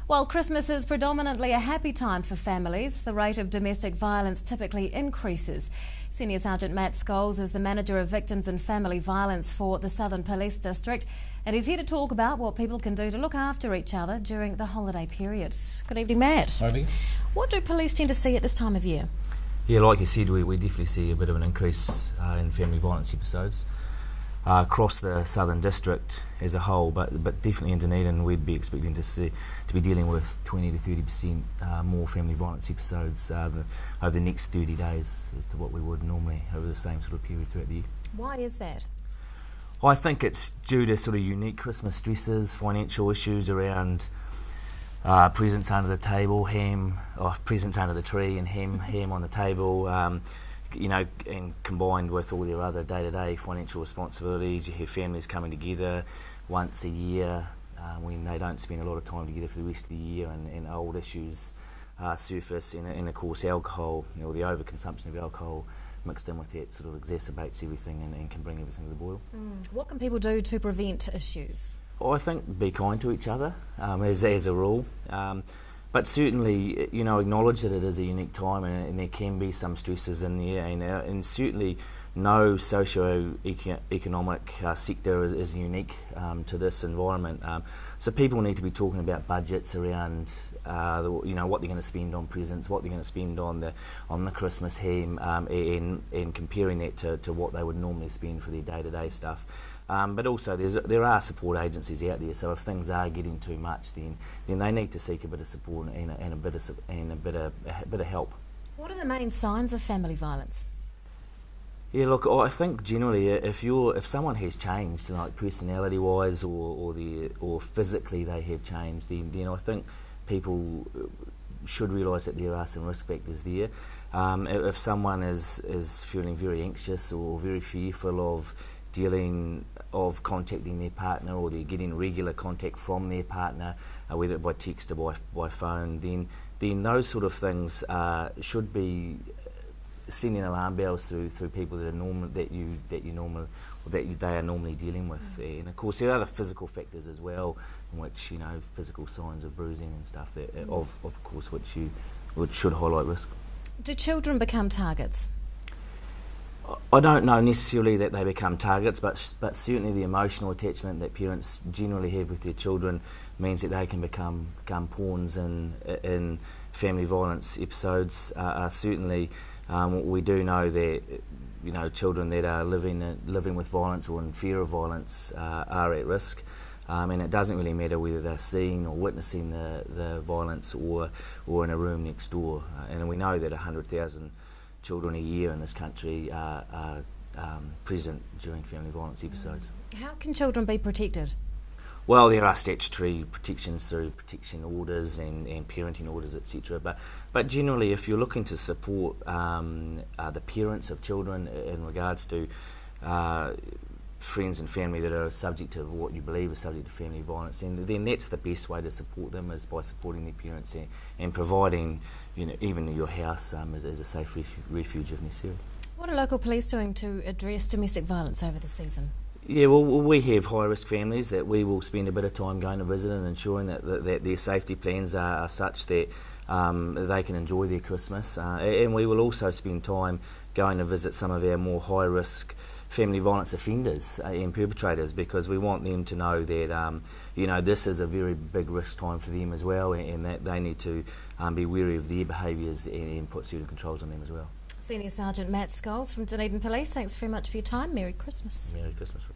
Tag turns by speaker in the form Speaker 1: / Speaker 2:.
Speaker 1: While Christmas is predominantly a happy time for families, the rate of domestic violence typically increases. Senior Sergeant Matt Scoles is the Manager of Victims and Family Violence for the Southern Police District, and he's here to talk about what people can do to look after each other during the holiday period. Good evening, Matt.
Speaker 2: Hi, Vicky.
Speaker 1: What do police tend to see at this time of year?
Speaker 2: Yeah, like you said, we definitely see a bit of an increase in family violence episodes across the Southern District as a whole, but definitely in Dunedin we'd be expecting to be dealing with 20 to 30% more family violence episodes over the next 30 days as to what we would normally over the same sort of period throughout the year.
Speaker 1: Why is that?
Speaker 2: I think it's due to sort of unique Christmas stresses, financial issues around presents under the table, presents under the tree and ham on the table, and combined with all their other day-to-day financial responsibilities. You have families coming together once a year when they don't spend a lot of time together for the rest of the year, and old issues surface, and of course alcohol, or the overconsumption of alcohol mixed in with that sort of exacerbates everything and can bring everything to the boil.
Speaker 1: What can people do to prevent issues?
Speaker 2: Well, I think be kind to each other as a rule, but certainly acknowledge that it is a unique time and there can be some stresses in there, and certainly no socio-economic sector is unique to this environment. So people need to be talking about budgets around what they're going to spend on presents, what they're going to spend on the Christmas ham, and comparing that to what they would normally spend for their day-to-day stuff. But also there are support agencies out there, so if things are getting too much, then they need to seek a bit of support and a bit of help.
Speaker 1: What are the main signs of family violence?
Speaker 2: Yeah, look, I think generally if someone has changed, like personality-wise or physically they have changed, then I think people should realise that there are some risk factors there. If someone is feeling very anxious or very fearful of contacting their partner, or they're getting regular contact from their partner, whether by text or by phone, then those sort of things should be sending alarm bells through people that they are normally dealing with. And of course there are other physical factors as well, in which physical signs of bruising and stuff that of course which should highlight risk.
Speaker 1: Do children become targets?
Speaker 2: I don't know necessarily that they become targets, but certainly the emotional attachment that parents generally have with their children means that they can become pawns in family violence episodes. Certainly, we do know that children that are living with violence or in fear of violence are at risk, and it doesn't really matter whether they're seeing or witnessing the violence or in a room next door. And we know that 100,000 children a year in this country are present during family violence episodes.
Speaker 1: How can children be protected?
Speaker 2: Well, there are statutory protections through protection orders and parenting orders, etc. But generally, if you're looking to support the parents of children in regards to friends and family that are subject to what you believe is subject to family violence, then that's the best way to support them, is by supporting their parents and providing even your house as a safe refuge if necessary.
Speaker 1: What are local police doing to address domestic violence over the season?
Speaker 2: Yeah, well, we have high-risk families that we will spend a bit of time going to visit and ensuring that their safety plans are such that they can enjoy their Christmas. And we will also spend time going to visit some of our more high-risk family violence offenders and perpetrators, because we want them to know that this is a very big risk time for them as well, and that they need to be wary of their behaviours and put certain controls on them as well.
Speaker 1: Senior Sergeant Matt Scoles from Dunedin Police, thanks very much for your time. Merry Christmas.
Speaker 2: Merry Christmas.